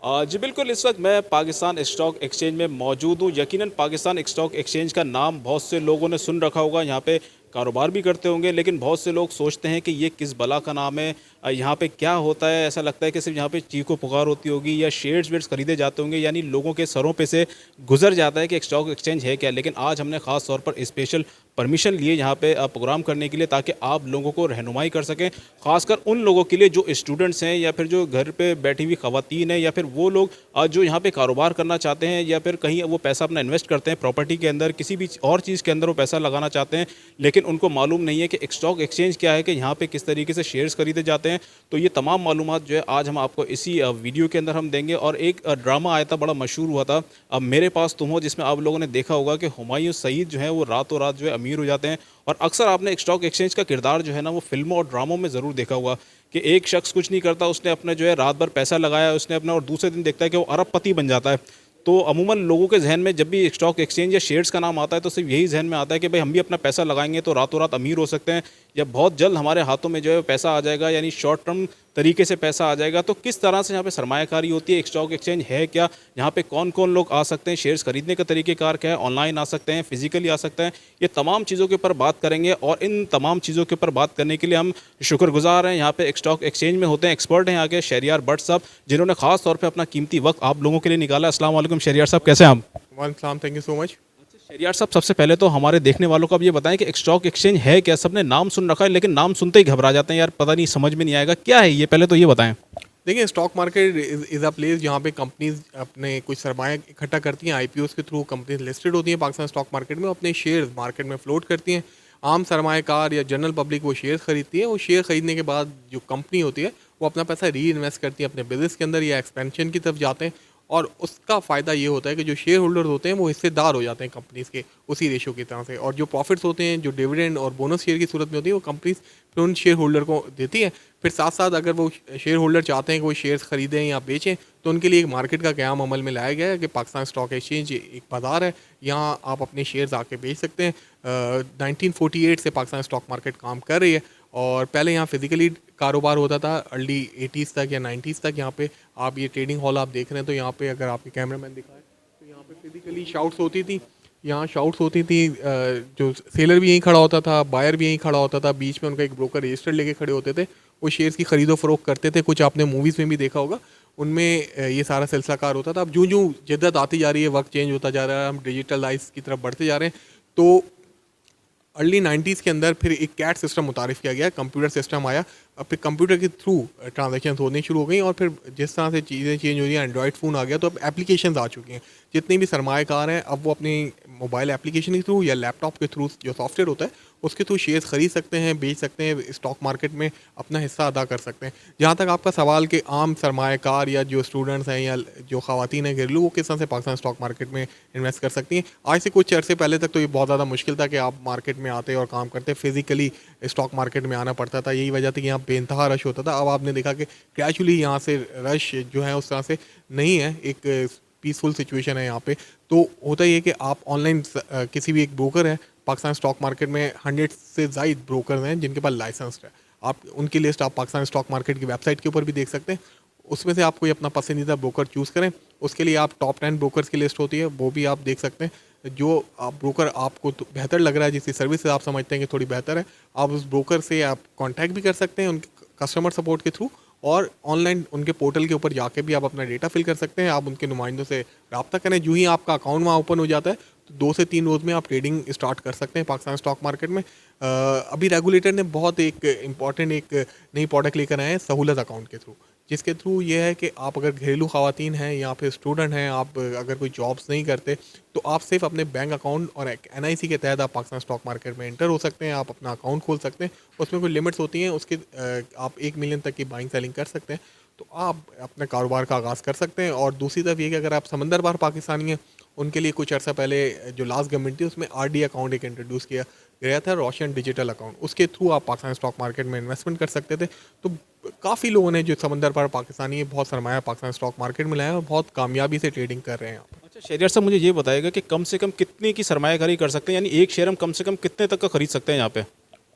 जी बिल्कुल, इस वक्त मैं पाकिस्तान स्टॉक एक्सचेंज में मौजूद हूँ। यकीनन पाकिस्तान स्टॉक एक्सचेंज का नाम बहुत से लोगों ने सुन रखा होगा, यहाँ पे कारोबार भी करते होंगे, लेकिन बहुत से लोग सोचते हैं कि ये किस बला का नाम है, यहाँ पे क्या होता है। ऐसा लगता है कि सिर्फ यहाँ पे चीखो पुकार होती होगी या शेयर्स वेयर्स खरीदे जाते होंगे, यानी लोगों के सरों पे से गुजर जाता है कि एक स्टॉक एक्सचेंज है क्या। लेकिन आज हमने खास तौर पर स्पेशल परमिशन लिए यहाँ पे प्रोग्राम करने के लिए, ताकि आप लोगों को रहनुमाई कर सकें, खासकर उन लोगों के लिए जो स्टूडेंट्स हैं या फिर जो घर पे बैठी हुई खवातीन हैं, या फिर वो लोग जो यहाँ पे कारोबार करना चाहते हैं, या फिर कहीं वो पैसा अपना इन्वेस्ट करते हैं प्रॉपर्टी के अंदर, किसी भी और चीज़ के अंदर वो पैसा लगाना चाहते हैं, लेकिन उनको मालूम नहीं है कि स्टॉक एक्सचेंज क्या है, कि यहाँ पे किस तरीके से शेयर्स खरीदे जाते हैं। तो ये तमाम मालूमात जो है आज हम आपको इसी वीडियो के अंदर हम देंगे। और एक ड्रामा आया था, बड़ा मशहूर हुआ था, अब मेरे पास तुम हो, जिसमें आप लोगों ने देखा होगा कि हुमायूं सईद जो है वो रातों रात जो है अमीर हो जाते हैं। और अक्सर आपने स्टॉक एक्सचेंज का किरदार जो है ना वो फिल्मों और ड्रामों में ज़रूर देखा हुआ, कि एक शख्स कुछ नहीं करता, उसने अपने जो है रात भर पैसा लगाया उसने अपना, और दूसरे दिन देखता है कि वो अरबपति बन जाता है। तो अमूमन लोगों के जहन में जब भी स्टॉक एक्सचेंज या शेयर्स का नाम आता है, तो सिर्फ यही जहन में आता है कि भाई हम भी अपना पैसा लगाएंगे तो रातों रात अमीर हो सकते हैं, या बहुत जल्द हमारे हाथों में जो है पैसा आ जाएगा, यानी शॉर्ट टर्म तरीके से पैसा आ जाएगा। तो किस तरह से यहाँ पे सरमायाकारी होती है, एक स्टॉक एक्सचेंज है क्या, यहाँ पे कौन कौन लोग आ सकते हैं, शेयर्स खरीदने का तरीक़ेकार क्या है, ऑनलाइन आ सकते हैं, फिजिकली आ सकते हैं, ये तमाम चीज़ों के ऊपर बात करेंगे। और इन तमाम चीज़ों के ऊपर बात करने के लिए हम शुक्रगुजार हैं, यहाँ पे स्टॉक एक्सचेंज में होते हैं एक्सपर्ट हैं यहाँ के शहरियार भट्ट साहब, जिन्होंने खास तौर पर अपना कीमती वक्त आप लोगों के लिए निकाला। अस्सलाम वालेकुम शहरियार साहब, कैसे हैं आप? वालेकुम, thank you so much. Shahriyar साहब, सबसे पहले तो हमारे देखने वालों को अब ये बताएं कि स्टॉक एक्सचेंज है क्या। सबने नाम सुन रखा है, लेकिन नाम सुनते ही घबरा जाते हैं, यार पता नहीं, समझ में नहीं आएगा क्या है ये, पहले तो ये बताएं। देखिए, stock market is a place जहाँ पे कंपनीज अपने कुछ सरमाया इकट्ठा करती हैं। आईपीओस के थ्रू कंपनीज लिस्टेड होती हैं पाकिस्तान स्टॉक मार्केट में, अपने शेयर्स मार्केट में फ्लोट करती हैं। आम सरमायाकार या जनरल पब्लिक वो शेयर खरीदती है। वो शेयर खरीदने के बाद जो कंपनी होती है वो अपना पैसा री इन्वेस्ट करती है अपने बिजनेस के अंदर, या एक्सपेंशन की तरफ जाते हैं। और उसका फ़ायदा ये होता है कि जो शेयर होल्डर्स होते हैं वो हिस्सेदार हो जाते हैं कंपनीज़ के उसी रेशो की तरह से। और जो प्रॉफिट्स होते हैं, जो डिविडेंड और बोनस शेयर की सूरत में होती है, वो कंपनीज फिर उन शेयर होल्डर को देती है। फिर साथ साथ अगर वो शेयर होल्डर चाहते हैं कि वो शेयर्स खरीदें या बेचें, तो उनके लिए एक मार्केट का क़याम अमल में लाया गया है कि पाकिस्तान स्टॉक एक्सचेंज एक बाज़ार है, यहाँ आप अपने शेयर्स आके बेच सकते हैं। 1948 से पाकिस्तान स्टॉक मार्केट काम कर रही है, और पहले यहाँ फिजिकली कारोबार होता था अर्ली 80s तक या 90s तक। यहाँ पे आप ये ट्रेडिंग हॉल आप देख रहे हैं, तो यहाँ पे अगर आपके कैमरामैन दिखाए तो यहाँ पे फिजिकली शाउट्स होती थी, यहाँ शाउट्स होती थी। जो सेलर भी यहीं खड़ा होता था, बायर भी यहीं खड़ा होता था, बीच में उनका एक ब्रोकर रजिस्टर लेके खड़े होते थे, वो शेयर्स की खरीदो फरोख्त करते थे। कुछ आपने मूवीज़ में भी देखा होगा, उनमें ये सारा सिलसिला कार होता था। अब जूँ जूँ जिद्दत आती जा रही है, वक्त चेंज होता जा रहा है, हम डिजिटलाइज की तरफ बढ़ते जा रहे हैं, तो अर्ली 90s के अंदर फिर एक कैट सिस्टम मुतारिफ़ किया गया, कंप्यूटर सिस्टम आया। अब फिर कंप्यूटर के थ्रू ट्रांजैक्शन होनी शुरू हो गई, और फिर जिस तरह से चीज़ें चेंज हो रही हैं, एंड्रॉयड फ़ोन आ गया, तो अब एप्लीकेशंस आ चुकी हैं। जितने भी सरमायाकार हैं अब वो अपनी मोबाइल एप्लीकेशन के थ्रू या लैपटॉप के थ्रू जो सॉफ्टवेयर होता है उसके थ्रू शेयर्स खरीद सकते हैं, बेच सकते हैं, स्टॉक मार्केट में अपना हिस्सा अदा कर सकते हैं। जहाँ तक आपका सवाल कि आम सरमायाकार या जो स्टूडेंट्स हैं या जो ख़वातीन हैं घरेलू, वो किस तरह से पाकिस्तान स्टॉक मार्केट में इन्वेस्ट कर सकती हैं। आज से कुछ अरसे पहले तक तो ये बहुत ज़्यादा मुश्किल था कि आप मार्केट में आते और काम करते, फिजिकली स्टॉक मार्केट में आना पड़ता था। यही वजह थी कि यहाँ बेइंतहा रश होता था। अब आपने देखा कि ग्रेजुअली यहाँ से रश जो है उस तरह से नहीं है, एक पीसफुल सिचुएशन है यहाँ पे। तो होता ही है कि आप ऑनलाइन किसी भी एक ब्रोकर है पाकिस्तान स्टॉक मार्केट में, 100 से ज़ायद ब्रोकर हैं जिनके पास लाइसेंस है। आप उनकी लिस्ट आप पाकिस्तान स्टॉक मार्केट की वेबसाइट के ऊपर भी देख सकते हैं। उसमें से आप कोई अपना पसंदीदा ब्रोकर चूज़ करें, उसके लिए आप टॉप 10 ब्रोकर्स की लिस्ट होती है, वो भी आप देख सकते हैं। जो आप ब्रोकर आपको तो बेहतर लग रहा है, जिसकी सर्विस आप समझते हैं कि थोड़ी बेहतर है, आप उस ब्रोकर से आप कॉन्टैक्ट भी कर सकते हैं उनके कस्टमर सपोर्ट के थ्रू, और ऑनलाइन उनके पोर्टल के ऊपर जाके भी आप अपना डेटा फिल कर सकते हैं। आप उनके नुमाइंदों से रब्ता करें, जो ही आपका अकाउंट वहाँ ओपन हो जाता है तो 2 से 3 रोज़ में आप ट्रेडिंग स्टार्ट कर सकते हैं पाकिस्तान स्टॉक मार्केट में। अभी रेगुलेटर ने बहुत एक इम्पॉर्टेंट एक नई प्रोडक्ट लेकर आए हैं सहूलत अकाउंट के थ्रू, जिसके थ्रू ये है कि आप अगर घरेलू ख़वातीन हैं या फिर स्टूडेंट हैं, आप अगर कोई जॉब्स नहीं करते, तो आप सिर्फ अपने बैंक अकाउंट और NIC के तहत आप पाकिस्तान स्टॉक मार्केट में एंटर हो सकते हैं। आप अपना अकाउंट खोल सकते हैं, उसमें कोई लिमिट्स होती हैं, उसके आप 1 मिलियन तक की बाइंग सेलिंग कर सकते हैं, तो आप अपने कारोबार का आगाज़ कर सकते हैं। और दूसरी तरफ ये कि अगर आप समंदर पार पाकिस्तानी हैं, उनके लिए कुछ अर्सा पहले जो लास्ट गवर्नमेंट थी उसमें RD अकाउंट एक इंट्रोड्यूस किया गया था, रोशन डिजिटल अकाउंट, उसके थ्रू आप पाकिस्तान स्टॉक मार्केट में इन्वेस्टमेंट कर सकते थे। तो काफ़ी लोगों ने जो समंदर पार पाकिस्तानी है बहुत सरमाया पाकिस्तान स्टॉक मार्केट में लाया है और बहुत कामयाबी से ट्रेडिंग कर रहे हैं यहाँ पर। अच्छा शहरियार साहब, मुझे ये बताएगा कि कम से कम कितने की सरमायाकारी कर सकते हैं, यानी एक शेयर हम कम से कम कितने तक का खरीद सकते हैं यहाँ पे?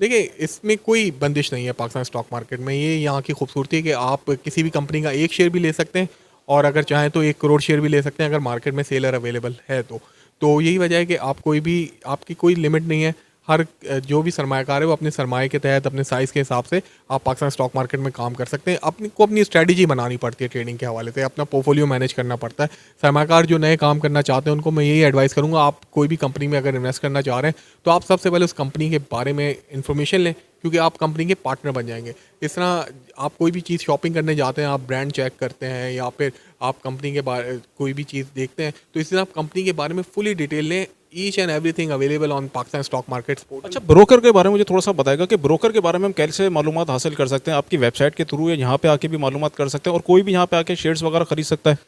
देखिए, इसमें कोई बंदिश नहीं है पाकिस्तान स्टॉक मार्केट में। ये यहाँ की खूबसूरती है कि आप किसी भी कंपनी का एक शेयर भी ले सकते हैं, और अगर चाहें तो 1 करोड़ शेयर भी ले सकते हैं अगर मार्केट में सेलर अवेलेबल है तो यही वजह है कि आप कोई भी, आपकी कोई लिमिट नहीं है। हर जो भी सरमायाकार है वो अपने सरमाए के तहत अपने साइज़ के हिसाब से आप पाकिस्तान स्टॉक मार्केट में काम कर सकते हैं। अपनी स्ट्रैटेजी बनानी पड़ती है ट्रेडिंग के हवाले से, अपना पोर्टफोलियो मैनेज करना पड़ता है। सरमायाकार जो नए काम करना चाहते हैं उनको मैं यही एडवाइस करूँगा, आप कोई भी कंपनी में अगर इन्वेस्ट करना चाह रहे हैं तो आप सबसे पहले उस कंपनी के बारे में इन्फॉर्मेशन लें, क्योंकि आप कंपनी के पार्टनर बन जाएंगे। इस तरह आप कोई भी चीज़ शॉपिंग करने जाते हैं, आप ब्रांड चेक करते हैं या फिर आप कंपनी के बारे कोई भी चीज़ देखते हैं, तो इस तरह आप कंपनी के बारे में फुली डिटेल लें। Each and everything available on Pakistan stock market portal. अच्छा, ब्रोकर के बारे में मुझे थोड़ा सा बताएगा कि ब्रोकर के बारे में हम कैसे मालूमात हासिल कर सकते हैं? आपकी वेबसाइट के थ्रू या यहाँ पे आके भी मालूमात कर सकते हैं, और कोई भी यहाँ पे आके शेयर्स वगैरह खरीद सकता है?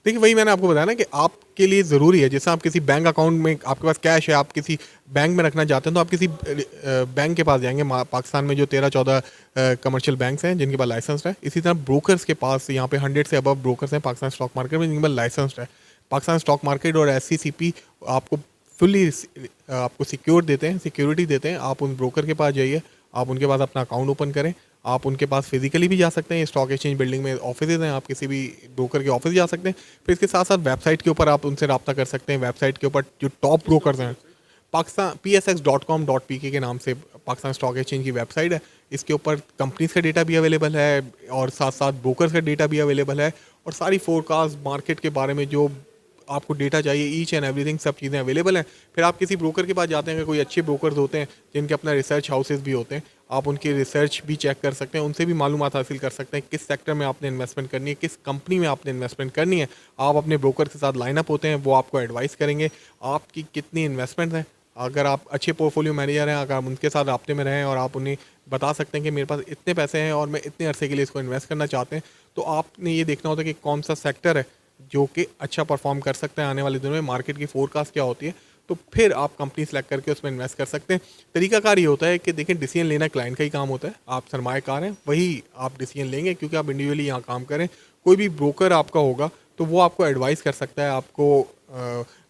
देखिए, वही मैंने आपको बताया ना कि आपके लिए ज़रूरी है, जैसे आप किसी बैंक अकाउंट में आपके पास कैश है, आप किसी बैंक में रखना चाहते हैं तो आप किसी बैंक के पास जाएंगे। पाकिस्तान में जो 13-14 कमर्शियल बैंक्स हैं जिनके पास लाइसेंस है, इसी तरह ब्रोकर्स के पास यहाँ पे 100 से अबव ब्रोकर्स हैं पाकिस्तान स्टॉक मार्केट में जिनके पास लाइसेंस है। पाकिस्तान स्टॉक मार्केट और SCCP आपको फुल्ली आपको सिक्योर देते हैं, सिक्योरिटी देते हैं। आप उन ब्रोकर के पास जाइए, आप उनके पास अपना अकाउंट ओपन करें। आप उनके पास फिजिकली भी जा सकते हैं, स्टॉक एक्सचेंज बिल्डिंग में ऑफिस हैं, आप किसी भी ब्रोकर के ऑफिस जा सकते हैं। फिर इसके साथ साथ वेबसाइट के ऊपर आप उनसे रब्ता कर सकते हैं। वेबसाइट के ऊपर जो टॉप ब्रोकर्स हैं, पाकिस्तान psx.com.pk के नाम से पाकिस्तान स्टॉक एक्सचेंज की वेबसाइट है। इसके ऊपर कंपनीज का डेटा भी अवेलेबल है और साथ साथ ब्रोकर्स का डेटा भी अवेलेबल है, और सारी फोरकास्ट मार्केट के बारे में जो आपको डेटा चाहिए, ईच एंड एवरीथिंग, सब चीज़ें अवेलेबल हैं। फिर आप किसी ब्रोकर के पास जाते हैं, अगर कोई अच्छे ब्रोकर्स होते हैं जिनके अपना रिसर्च हाउसेज भी होते हैं, आप उनकी रिसर्च भी चेक कर सकते हैं, उनसे भी मालूमात हासिल कर सकते हैं किस सेक्टर में आपने इन्वेस्टमेंट करनी है, किस कंपनी में आपने इन्वेस्टमेंट करनी है। आप अपने ब्रोकर के साथ लाइन अप होते हैं, वो आपको एडवाइस करेंगे आपकी कितनी इन्वेस्टमेंट है। अगर आप अच्छे पोर्टफोलियो मैनेजर हैं, अगर आप उनके साथ राब्ते में रहें और आप उन्हें बता सकते हैं कि मेरे पास इतने पैसे हैं और मैं इतने अरसे के लिए इसको इन्वेस्ट करना चाहते हैं, तो आपने ये देखना होता है कि कौन सा सेक्टर है जो कि अच्छा परफॉर्म कर सकते हैं आने वाले दिनों में, मार्केट की फोरकास्ट क्या होती है, तो फिर आप कंपनी सेलेक्ट करके उसमें इन्वेस्ट कर सकते हैं। तरीकाकार ये होता है कि देखिए, डिसीजन लेना क्लाइंट का ही काम होता है। आप सरमाएकार हैं, वही आप डिसीजन लेंगे, क्योंकि आप इंडिविजुअली यहाँ काम करें। कोई भी ब्रोकर आपका होगा तो वो आपको एडवाइस कर सकता है, आपको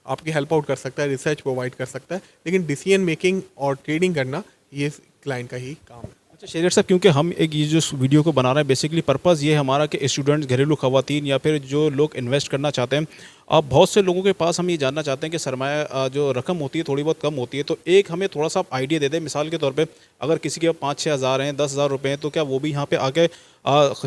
आपकी हेल्प आउट कर सकता है, रिसर्च प्रोवाइड कर सकता है, लेकिन डिसीजन मेकिंग और ट्रेडिंग करना ये क्लाइंट का ही काम है। अच्छा शेखर साहब, क्योंकि हम एक ये जो वीडियो को बना रहे हैं, बेसिकली पर्पज़ ये है हमारा कि स्टूडेंट्स, घरेलू खवातीन या फिर जो लोग इन्वेस्ट करना चाहते हैं, अब बहुत से लोगों के पास हम ये जानना चाहते हैं कि सरमाया जो रकम होती है थोड़ी बहुत कम होती है, तो एक हमें थोड़ा सा आइडिया दे दें। मिसाल के तौर पे अगर किसी के 5-6 हज़ार हैं, 10,000 रुपये हैं, तो क्या वो भी यहाँ पे आके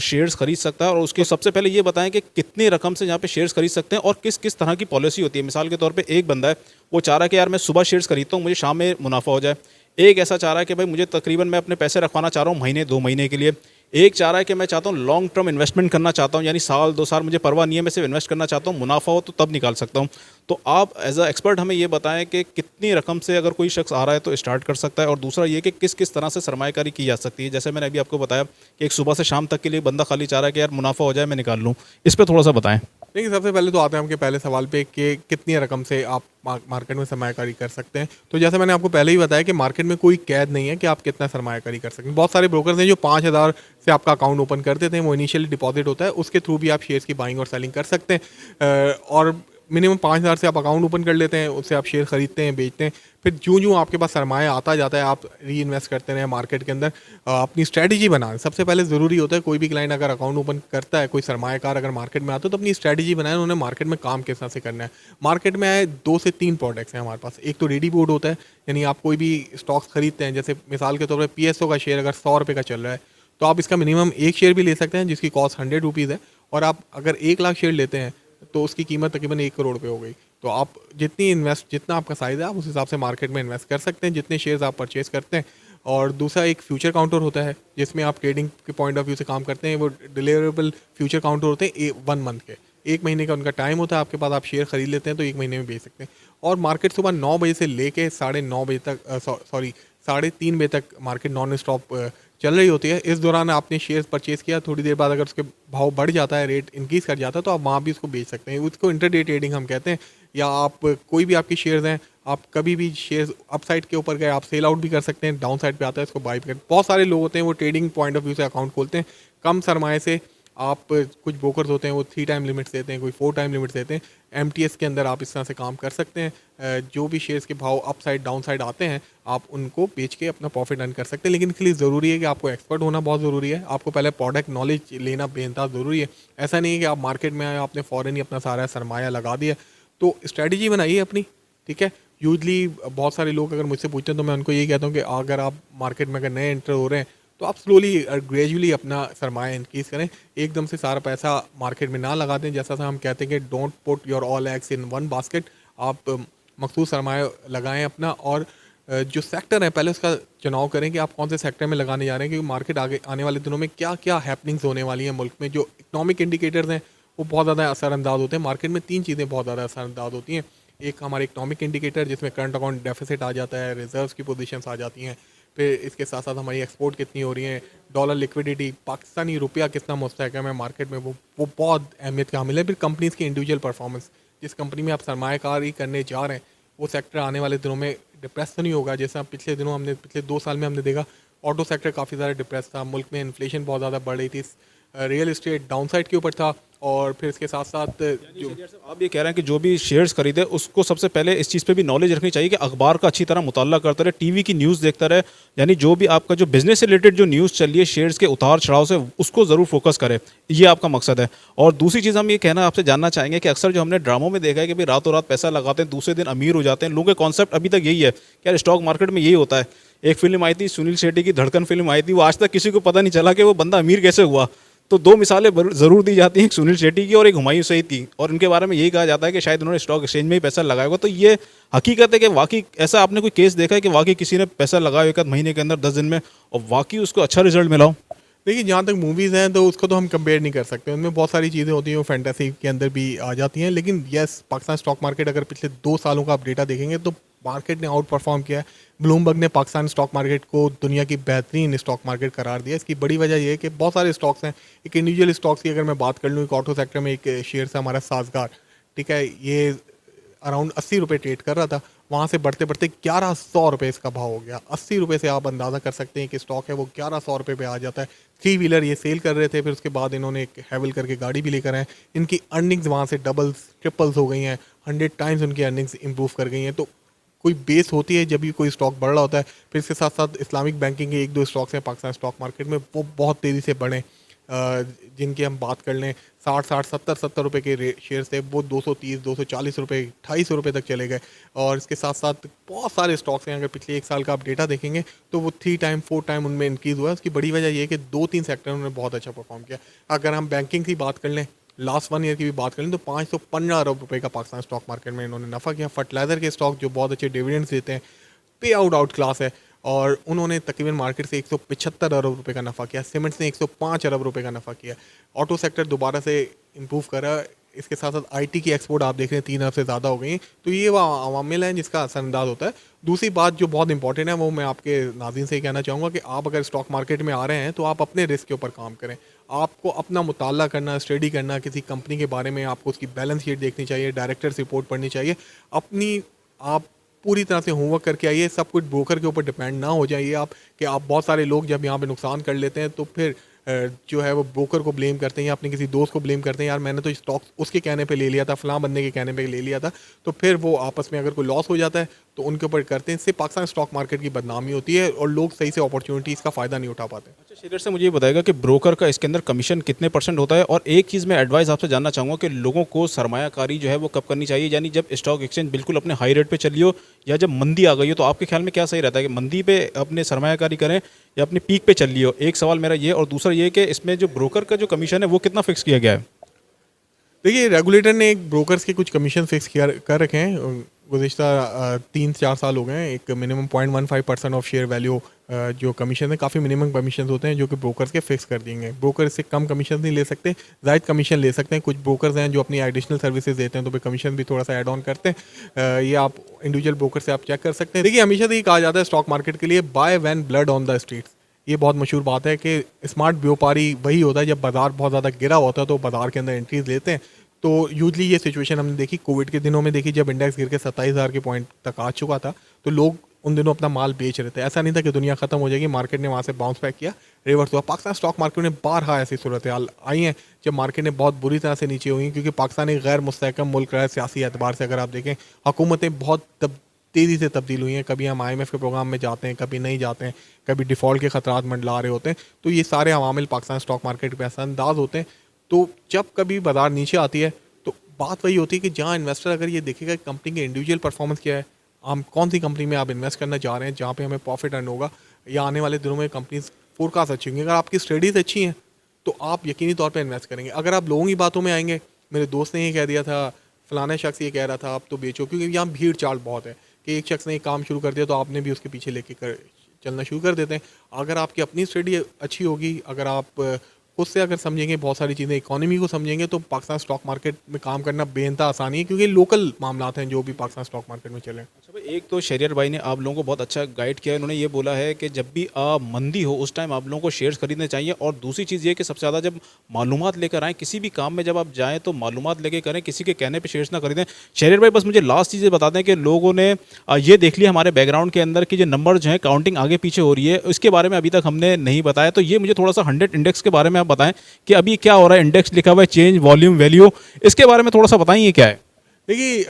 शेयर्स खरीद सकता है? और उसके सबसे पहले ये बताएं कि कितनी रकम से यहाँ पे शेयर्स खरीद सकते हैं और किस किस तरह की पॉलिसी होती है। मिसाल के तौर पर एक बंदा है, वो चाह रहा है कि यार मैं सुबह शेयर्स खरीदता हूँ, मुझे शाम में मुनाफा हो जाए। एक ऐसा चाह रहा है कि भाई मुझे तकरीबन मैं अपने पैसे रखवाना चाह रहा हूँ महीने 2 महीने के लिए। एक चाह रहा है कि मैं चाहता हूँ लॉन्ग टर्म इन्वेस्टमेंट करना चाहता हूँ, यानी साल 2 साल मुझे परवाह नहीं है, मैं सिर्फ इन्वेस्ट करना चाहता हूँ, मुनाफा हो तो तब निकाल सकता हूँ। तो आप एज अ एक्सपर्ट हमें ये बताएं कि कितनी रकम से अगर कोई शख्स आ रहा है तो स्टार्ट कर सकता है, और दूसरा ये कि किस किस तरह से सरमायाकारी की जा सकती है। जैसे मैंने अभी आपको बताया कि एक सुबह से शाम तक के लिए बंदा खाली चाह रहा है कि यार मुनाफा हो जाए, मैं निकाल लूँ। इस पर थोड़ा सा बताएं। देखिए, सबसे पहले तो आते हैं आपके पहले सवाल पे कि कितनी रकम से आप मार्केट में सरमायाकारी कर सकते हैं। तो जैसे मैंने आपको पहले ही बताया कि मार्केट में कोई कैद नहीं है कि आप कितना सरमायाकारी कर सकते हैं। बहुत सारे ब्रोकर्स हैं जो 5,000 से आपका अकाउंट ओपन कर देते हैं, वो इनिशियली डिपॉजिट होता है, उसके थ्रू भी आप शेयर्स की बाइंग और सेलिंग कर सकते हैं। और मिनिमम 5,000 से आप अकाउंट ओपन कर लेते हैं, उससे आप शेयर खरीदते हैं, बेचते हैं। फिर जो आपके पास सरमाया आता जाता है, आप री इन्वेस्ट करते हैं मार्केट के अंदर। अपनी स्ट्रैटेजी बनाएं, सबसे पहले ज़रूरी होता है। कोई भी क्लाइंट अगर अकाउंट ओपन करता है, कोई सरमायाकार अगर मार्केट में आता है, तो अपनी स्ट्रैटेजी बनाएं, उन्होंने मार्केट में काम किस तरह से करना है। मार्केट में 2 से 3 प्रोडक्ट्स हैं हमारे पास। एक तो रेडी बोर्ड होता है, यानी आप कोई भी स्टॉक्स खरीदते हैं, जैसे मिसाल के तौर पर PSO का शेयर अगर 100 रुपये का चल रहा है, तो आप इसका मिनिमम एक शेयर भी ले सकते हैं जिसकी कॉस्ट 100 रुपीज़ है, और आप अगर 1 लाख शेयर लेते हैं तो उसकी कीमत तकरीबन 1 करोड़ रुपये हो गई। तो आप जितना आपका साइज़ है, आप उस हिसाब से मार्केट में इन्वेस्ट कर सकते हैं, जितने शेयर्स आप परचेज़ करते हैं। और दूसरा एक फ्यूचर काउंटर होता है, जिसमें आप ट्रेडिंग के पॉइंट ऑफ व्यू से काम करते हैं। वो डिलीवरेबल फ्यूचर काउंटर होते हैं 1 मंथ के, 1 महीने का उनका टाइम होता है आपके पास। आप शेयर खरीद लेते हैं तो 1 महीने में बेच सकते हैं। और मार्केट सुबह 9 बजे से लेके 9:30 बजे तक 3:30 बजे तक मार्केट नॉन स्टॉप चल रही होती है। इस दौरान आपने शेयर्स परचेज़ किया, थोड़ी देर बाद अगर उसके भाव बढ़ जाता है, रेट इंक्रीज़ कर जाता है, तो आप वहाँ भी उसको बेच सकते हैं। उसको इंटरडे ट्रेडिंग हम कहते हैं। या आप कोई भी आपकी शेयर्स हैं, आप कभी भी शेयर्स अप साइड के ऊपर गए, आप सेल आउट भी कर सकते हैं, डाउन साइड पे आता है इसको बाई कर। बहुत सारे लोग होते हैं वो ट्रेडिंग पॉइंट ऑफ व्यू से अकाउंट खोलते हैं, कम सरमाए से आप कुछ ब्रोकर्स होते हैं वो 3 टाइम लिमिट्स देते हैं, कोई 4 टाइम लिमिट्स देते हैं। एमटीएस के अंदर आप इस तरह से काम कर सकते हैं। जो भी शेयर्स के भाव अप साइड डाउन साइड आते हैं आप उनको बेच के अपना प्रॉफिट अर्न कर सकते हैं। लेकिन इसके लिए ज़रूरी है कि आपको एक्सपर्ट होना बहुत ज़रूरी है, आपको पहले प्रोडक्ट नॉलेज लेना बेनता ज़रूरी है। ऐसा नहीं है कि आप मार्केट में आए आपने फ़ौरन ही अपना सारा सरमाया लगा दिया। तो स्ट्रैटेजी बनाइए अपनी, ठीक है। यूजली बहुत सारे लोग अगर मुझसे पूछते हैं तो मैं उनको यही कहता हूँ कि अगर आप मार्केट में अगर नए एंटर हो रहे हैं तो आप स्लोली ग्रेजुअली अपना सरमाया इंक्रीज़ करें, एकदम से सारा पैसा मार्केट में ना लगा दें। जैसा हम कहते हैं कि don't put your all eggs in one basket, आप मखसूस सरमाया लगाएं अपना। और जो सेक्टर है पहले उसका चुनाव करें कि आप कौन से सेक्टर में लगाने जा रहे हैं, क्योंकि मार्केट आगे आने वाले दिनों में क्या क्या हैपनिंग्स होने वाली हैं मुल्क में। जो इकनॉमिक इंडिकेटर्स हैं वो बहुत ज़्यादा असरअंदाज होते हैं। मार्केट में 3 चीज़ें बहुत ज़्यादा असरअंदाज होती हैं। एक हमारे इकनॉमिक इंडिकेटर जिसमें करंट अकाउंट डेफिसिट आ जाता है, रिजर्व्स की पोजीशंस आ जाती हैं, फिर इसके साथ साथ हमारी एक्सपोर्ट कितनी हो रही है, डॉलर लिक्विडिटी, पाकिस्तानी रुपया कितना मुस्तहकम है मार्केट में, वो बहुत अहमियत का हामिल है। फिर कंपनीज़ की इंडिविजुअल परफॉर्मेंस, जिस कंपनी में आप सरमायाकारी करने जा रहे हैं वो सेक्टर आने वाले दिनों में डिप्रेस तो नहीं होगा। जैसा पिछले 2 साल में हमने देखा ऑटो सेक्टर काफ़ी ज़्यादा डिप्रेस था, मुल्क में इन्फ्लेशन बहुत ज़्यादा बढ़ रही थी, रियल इस्टेट डाउनसाइड के ऊपर था। और फिर इसके साथ साथ जो आप ये कह रहे हैं कि जो भी शेयर्स खरीदे उसको सबसे पहले इस चीज़ पे भी नॉलेज रखनी चाहिए कि अखबार का अच्छी तरह मुताला करता रहे, टीवी की न्यूज़ देखता रहे, यानी जो भी आपका जो बिजनेस से रिलेटेड जो न्यूज़ चल रही है शेयर्स के उतार चढ़ाव से उसको ज़रूर फोकस करे, ये आपका मकसद है। और दूसरी चीज़ हम ये कहना आपसे जानना चाहेंगे कि अक्सर जो हमने ड्रामों में देखा है कि भाई रातों रात पैसा लगाते हैं दूसरे दिन अमीर हो जाते हैं, लोगों के कॉन्सेप्ट अभी तक यही है कि यार स्टॉक मार्केट में यही होता है। एक फिल्म आई थी सुनील शेट्टी की धड़कन फिल्म आई थी, वो आज तक किसी को पता नहीं चला कि वो बंदा अमीर कैसे हुआ। तो 2 मिसालें ज़रूर दी जाती हैं, एक सुनील शेट्टी की और एक हुमायूं सईद की, और उनके बारे में यही कहा जाता है कि शायद उन्होंने स्टॉक एक्सचेंज में ही पैसा लगाया होगा। तो ये हकीकत है कि वाकई ऐसा आपने कोई केस देखा है कि वाकई किसी ने पैसा लगाया एक महीने के अंदर 10 दिन में और वाकई उसको अच्छा रिजल्ट मिला हो? देखिए, जहाँ तक मूवीज़ हैं तो उसको तो हम कंपेयर नहीं कर सकते, उनमें बहुत सारी चीज़ें होती हैं वो फैंटेसी के अंदर भी आ जाती हैं। लेकिन यस, पाकिस्तान स्टॉक मार्केट अगर पिछले 2 सालों का आप डेटा देखेंगे तो मार्केट ने आउट परफॉर्म किया है। ब्लूमबर्ग ने पाकिस्तान स्टॉक मार्केट को दुनिया की बेहतरीन स्टॉक मार्केट करार दिया। इसकी बड़ी वजह यह है कि बहुत सारे स्टॉक्स हैं। एक इंडिविजुअल स्टॉक्स की अगर मैं बात कर लूँ, एक ऑटो सेक्टर में एक शेयर से हमारा साजगार, ठीक है, ये अराउंड 80 रुपये ट्रेड कर रहा था, वहाँ से बढ़ते बढ़ते 1100 रुपये इसका भाव हो गया। 80 रुपये से आप अंदाज़ा कर सकते हैं कि स्टॉक है वो 1100 रुपये पे आ जाता है। 3 व्हीलर ये सेल कर रहे थे, फिर उसके बाद इन्होंने एक हैवल करके गाड़ी भी लेकर आए। इनकी अर्निंग्स वहाँ से डबल्स ट्रिपल्स हो गई हैं, 100 टाइम्स उनकी अर्निंग्स इंप्रूव कर गई हैं। तो कोई बेस होती है जब भी कोई स्टॉक बढ़ रहा होता है। फिर इसके साथ साथ इस्लामिक बैंकिंग के 1-2 स्टॉक्स हैं पाकिस्तान स्टॉक मार्केट में, वो बहुत तेज़ी से बढ़े, जिनकी हम बात कर लें 60 70 रुपये के शेयर्स थे, वो 230 240 रुपये 250 रुपये तक चले गए। और इसके साथ साथ बहुत सारे स्टॉक्स हैं, अगर पिछले 1 साल का आप डेटा देखेंगे तो वो 3 टाइम 4 टाइम उनमें इंक्रीज़ हुआ है। उसकी बड़ी वजह ये है कि 2-3 सेक्टर उन्होंने बहुत अच्छा परफॉर्म किया। अगर हम बैंकिंग की बात कर लें, लास्ट 1 ईयर की भी बात करें तो 515 अरब रुपये का पाकिस्तान स्टॉक मार्केट में इन्होंने नफ़ा किया। फर्टिलाइज़र के स्टॉक जो बहुत अच्छे डिविडेंड्स देते हैं, पे आउट क्लास है, और उन्होंने तकरीबन मार्केट से 175 अरब रुपए का नफ़ा किया। सीमेंट्स ने 105 अरब रुपए का नफ़ा किया। ऑटो सेक्टर दोबारा से इंप्रूव करा। इसके साथ साथ आईटी की एक्सपोर्ट आप देख रहे हैं 3 अरब से ज़्यादा हो गई हैं। तो ये वो अवामिल हैं जिसका असरअंदाज होता है। दूसरी बात जो बहुत इंपॉर्टेंट है वो मैं आपके नाज़रीन से कहना चाहूँगा कि आप अगर स्टॉक मार्केट में आ रहे हैं तो आप अपने रिस्क के ऊपर काम करें। आपको अपना मुताला करना, स्टडी करना, किसी कंपनी के बारे में आपको उसकी बैलेंस शीट देखनी चाहिए, डायरेक्टर्स रिपोर्ट पढ़नी चाहिए। अपनी आप पूरी तरह से होमवर्क करके आइए, सब कुछ ब्रोकर के ऊपर डिपेंड ना हो जाइए आप, कि आप बहुत सारे लोग जब यहाँ पे नुकसान कर लेते हैं तो फिर जो है वो ब्रोकर को ब्लेम करते हैं या अपने किसी दोस्त को ब्लेम करते हैं, यार मैंने तो स्टॉक उसके कहने पे ले लिया था, फलां बंदे के कहने पे ले लिया था। तो फिर वो आपस में अगर कोई लॉस हो जाता है तो उनके ऊपर करते हैं। इससे पाकिस्तान स्टॉक मार्केट की बदनामी होती है और लोग सही से अपॉर्चुनिटीज़ का फ़ायदा नहीं उठा पाते। अच्छा शेखर से मुझे ये बताएगा कि ब्रोकर का इसके अंदर कमीशन कितने % होता है? और एक चीज़ मैं एडवाइस आपसे जानना चाहूँगा कि लोगों को सरमायाकारी जो है वो कब करनी चाहिए, यानी जब स्टॉक एक्सचेंज बिल्कुल अपने हाई रेट पे चली हो या जब मंदी आ गई हो, तो आपके ख्याल में क्या सही रहता है कि मंदी पे अपने सरमायाकारी करें या अपनी पीक पे चल रही हो? एक सवाल मेरा ये, और दूसरा ये कि इसमें जो ब्रोकर का जो कमीशन है वो कितना फिक्स किया गया है? देखिए, रेगुलेटर ने एक ब्रोकर्स के कुछ कमीशन फिक्स कर रखे हैं। गुज़िश्ता 3-4 साल हो गए हैं। एक मिनिमम 0.15% ऑफ शेयर वैल्यू जो कमीशन है, काफ़ी मिनिमम कमीशन होते हैं जो कि ब्रोकर्स के फिक्स कर दिए गए। ब्रोकर इससे कम कमीशन नहीं ले सकते, ज़ायद कमीशन ले सकते हैं। कुछ ब्रोकर्स हैं जो अपनी एडिशनल सर्विसेज देते हैं तो फिर कमीशन भी थोड़ा सा ऐड ऑन करते हैं। ये आप इंडिविजुअल ब्रोकर से आप चेक कर सकते हैं। देखिए, हमेशा से ये कहा जाता है स्टॉक मार्केट के लिए, by when blood on the streets. ये बहुत मशहूर बात है कि स्मार्ट व्यापारी वही होता है जब बाजार बहुत ज़्यादा गिरा होता है तो बाजार के अंदर एंट्रीज लेते हैं। तो यूजली ये सिचुएशन हमने देखी कोविड के दिनों में देखी, जब इंडेक्स गिर के 27,000 के पॉइंट तक आ चुका था तो लोग उन दिनों अपना माल बेच रहे थे। ऐसा नहीं था कि दुनिया खत्म हो जाएगी, मार्केट ने वहाँ से बाउंस बैक किया, रिवर्स हुआ। पाकिस्तान स्टॉक मार्केट में बारहा ऐसी सूरत हाल आई हैं जब मार्केट ने बहुत बुरी तरह से नीचे हुई, क्योंकि पाकिस्तान एक गैर मुस्तहकम मुल्क रहा है सियासी एतबार से। अगर आप देखें, हुकूमतें बहुत तेज़ी से तब्दील हुई हैं। कभी हम IMF के प्रोग्राम में जाते हैं, कभी नहीं जाते हैं, कभी डिफ़ॉल्ट के ख़तरात मंडला रहे होते हैं। तो ये सारे अवामिल पाकिस्तान स्टॉक मार्केट पे असरअंदाज होते हैं। तो जब कभी बाज़ार नीचे आती है तो बात वही होती है कि जहाँ इन्वेस्टर अगर ये देखेगा कि कंपनी की इंडिविजुअल परफॉर्मेंस क्या है, हम कौन सी कंपनी में आप इन्वेस्ट करना चाह रहे हैं जहाँ पे हमें प्रॉफिट अर्न होगा, या आने वाले दिनों में कंपनीज फोरकास्ट अच्छी होंगी। अगर आपकी स्टडीज़ अच्छी हैं तो आप यकीनी तौर पे इन्वेस्ट करेंगे। अगर आप लोगों की बातों में आएंगे, मेरे दोस्त ने ये कह दिया था, फलाना शख्स ये कह रहा था आप तो बेचो, क्योंकि यहाँ भीड़ चाल बहुत है कि एक शख्स ने एक काम शुरू कर दिया तो आपने भी उसके पीछे लेके चलना शुरू कर देते हैं। अगर आपकी अपनी स्टडी अच्छी होगी, अगर आप खुद से अगर समझेंगे बहुत सारी चीज़ें, इकोनॉमी को समझेंगे, तो पाकिस्तान स्टॉक मार्केट में काम करना बेइंतहा आसानी है, क्योंकि लोकल मामलात हैं जो भी पाकिस्तान स्टॉक मार्केट में चले। अच्छा भाई, एक तो शहरियार भाई ने आप लोगों को बहुत अच्छा गाइड किया है। उन्होंने ये बोला है कि जब भी मंदी हो उस टाइम आप लोगों को शेयर्स खरीदने चाहिए, और दूसरी चीज़ ये कि सबसे ज़्यादा जब मालूमात लेकर आएँ किसी भी काम में, जब आप जाएँ तो मालूमात लेके करें, किसी के कहने पे शेयर्स ना खरीदें। शहरियार भाई बस मुझे लास्ट चीज़ ये बता दें कि लोगों ने ये देख लिया हमारे बैकग्राउंड के अंदर कि जो नंबर जो है काउंटिंग आगे पीछे हो रही है, उसके बारे में अभी तक हमने नहीं बताया। तो ये मुझे थोड़ा सा 100 इंडेक्स के बारे में आप बताएं कि अभी क्या हो रहा है। इंडेक्स लिखा हुआ है चेंज वॉल्यूम वैल्यू, इसके बारे में थोड़ा सा बताइए क्या है। देखिए,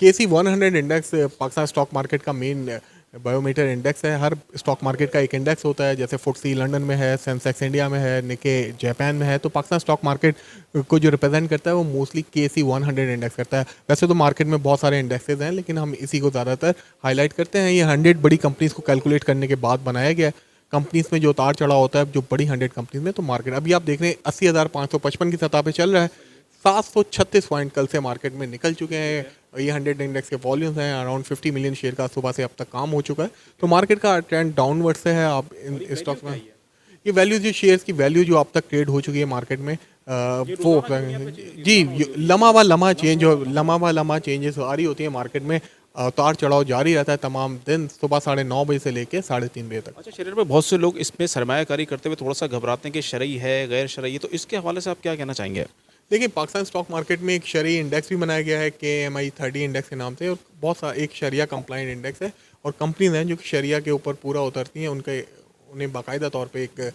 KC 100 index Pakistan stock market का मेन बायोमीटर इंडेक्स है। हर स्टॉक मार्केट का एक इंडेक्स होता है, जैसे FTSE लंदन में है, सेंसेक्स इंडिया में है, निके जापान में है। तो पाकिस्तान स्टॉक मार्केट को जो रिप्रेजेंट करता है वो मोस्टली KC 100 इंडेक्स करता है। वैसे तो मार्केट में बहुत सारे इंडेक्सेस हैं, लेकिन हम इसी को ज़्यादातर हाईलाइट करते हैं। ये 100 बड़ी कंपनीज को कैलकुलेट करने के बाद बनाया गया है। कंपनीज में जो उतार चढ़ाव होता है, जो बड़ी 100 कंपनीज में, तो मार्केट अभी आप देख रहे हैं 80,555 की सतह पे चल रहा है। 736 पॉइंट कल से मार्केट में निकल चुके हैं। ये 100 इंडेक्स के वॉल्यूम्स हैं, अराउंड 50 मिलियन शेयर का सुबह से अब तक काम हो चुका है। तो मार्केट का ट्रेंड डाउनवर्ड से है। आप इन स्टॉक्स में ये वैल्यू, जो शेयर्स की वैल्यू जो अब तक ट्रेड हो चुकी है मार्केट में, वो जी लम्हा चेंजेस आ रही होती है मार्केट में। उतार चढ़ाव जारी रहता है तमाम दिन, सुबह 9:30 बजे से लेकर 3:30 बजे तक। अच्छा शरीर में बहुत से लोग इसमें सरमायाकारी करते हुए थोड़ा सा घबराते हैं कि शरई है गैर शरई है, तो इसके हवाले से आप क्या कहना चाहेंगे। देखिए, पाकिस्तान स्टॉक मार्केट में एक शरई इंडेक्स भी बनाया गया है KMI 30 इंडेक्स के नाम से, और बहुत सा एक शरिया कंप्लाइंट इंडेक्स है। और कंपनीज हैं जो कि शरिया के ऊपर पूरा उतरती हैं, उन्हें बाकायदा तौर पे एक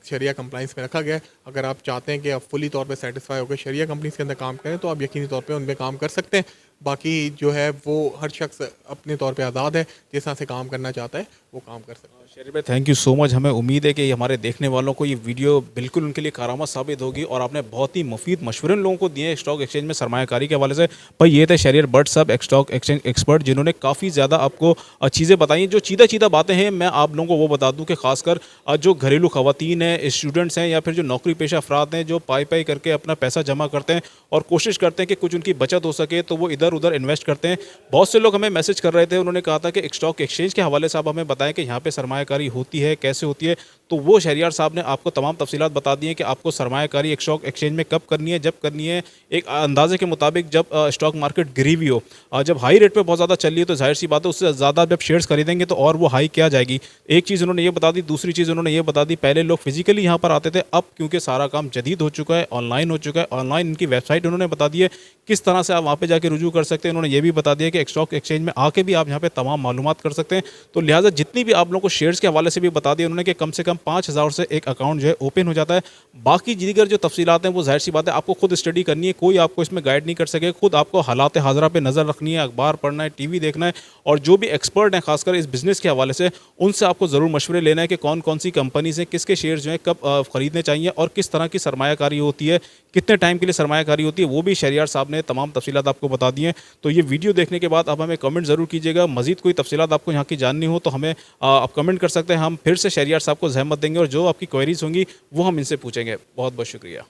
शरिया कंप्लाइंस में रखा गया है। अगर आप चाहते हैं कि आप फुली तौर पे सेटिस्फाई होकर शरिया कंपनीज के अंदर काम करें तो आप यकीनी तौर पे उनमें काम कर सकते हैं। बाकी जो है वो हर शख्स अपने तौर पे आज़ाद है, जिस तरह से काम करना चाहता है वो काम कर सकता है। शरीर भाई थैंक यू सो मच। हमें उम्मीद है कि हमारे देखने वालों को ये वीडियो बिल्कुल उनके लिए कारामद साबित होगी, और आपने बहुत ही मुफीद मशवरे लोगों को दिए स्टॉक एक्सचेंज में सरमायाकारी के हवाले से। भाई ये थे शहरियार भट्ट साहब, स्टॉक एक्सचेंज एक्सपर्ट, जिन्होंने काफ़ी ज़्यादा आपको चीज़ें बताई। जो सीधा बातें हैं मैं आप लोगों को वो बता दूँ कि खासकर जो घरेलू खवातीन हैं, स्टूडेंट्स हैं, या फिर जो नौकरी पेशा अफराद हैं, जो पाई करके अपना पैसा जमा करते हैं और कोशिश करते हैं कि कुछ उनकी बचत हो सके, तो वो इधर उधर इन्वेस्ट करते हैं। बहुत से लोग हमें मैसेज कर रहे थे, उन्होंने कहा था कि स्टॉक एक्सचेंज के हवाले से आप हमें बताएं कि यहाँ पे सरमायाकारी होती है, कैसे होती है। तो वो शहरियार साहब ने आपको तमाम तफसीलात बता दी हैं कि आपको सरमायाकारी एक स्टॉक एक्सचेंज में कब करनी है, जब करनी है। एक अंदाजे के मुताबिक जब स्टॉक मार्केट गिरी हुई हो, जब हाई रेट पे बहुत ज़्यादा चल रही है, तो जाहिर सी बात है उससे ज़्यादा जब शेयर्स खरीदेंगे तो और वो हाई क्या जाएगी। एक चीज़ उन्होंने ये बता दी। दूसरी चीज़ उन्होंने ये बता दी, पहले लोग फिजिकली यहाँ पर आते थे, अब क्योंकि सारा काम जदीद हो चुका है, ऑनलाइन हो चुका है। ऑनलाइन इनकी वेबसाइट उन्होंने बता दी है किस तरह से आप वहाँ पे जाके रुजू कर सकते हैं। उन्होंने ये भी बता दिया कि स्टॉक एक्सचेंज में आके भी आप यहाँ पे तमाम मालूमात कर सकते हैं। तो लिहाजा जितनी भी आप लोगों को शेयर्स के हवाले से भी बता दिया उन्होंने कि कम से कम 5,000 से एक अकाउंट जो है ओपन हो जाता है। बाकी दीगर जो तफसीलात हैं वो जाहिर सी बात है आपको खुद स्टडी करनी है, कोई आपको इसमें गाइड नहीं कर सके। खुद आपको हालात हाजरा पे नज़र रखनी है, अखबार पढ़ना है, TV देखना है, और जो भी एक्सपर्ट हैं खासकर इस बिज़नेस के हवाले से, उनसे आपको ज़रूर मशवरे लेना है कि कौन कौन सी कंपनीज हैं, किसके शेयर जो हैं कब ख़रीदने चाहिए, और किस तरह की सरमायाकारी होती है, कितने टाइम के लिए सरमायाकारी होती है, वो भी शहरियार साहब ने तमाम तफसीलात आपको बता दी हैं। तो ये वीडियो देखने के बाद आप हमें कमेंट ज़रूर कीजिएगा। मज़ीद कोई तफसीलात आपको यहाँ की जाननी हो तो हमें आप कमेंट कर सकते हैं। हम फिर से शहरियार साहब को ज़हमत देंगे और जो आपकी क्वेरीज होंगी वो हम इनसे पूछेंगे। बहुत बहुत शुक्रिया।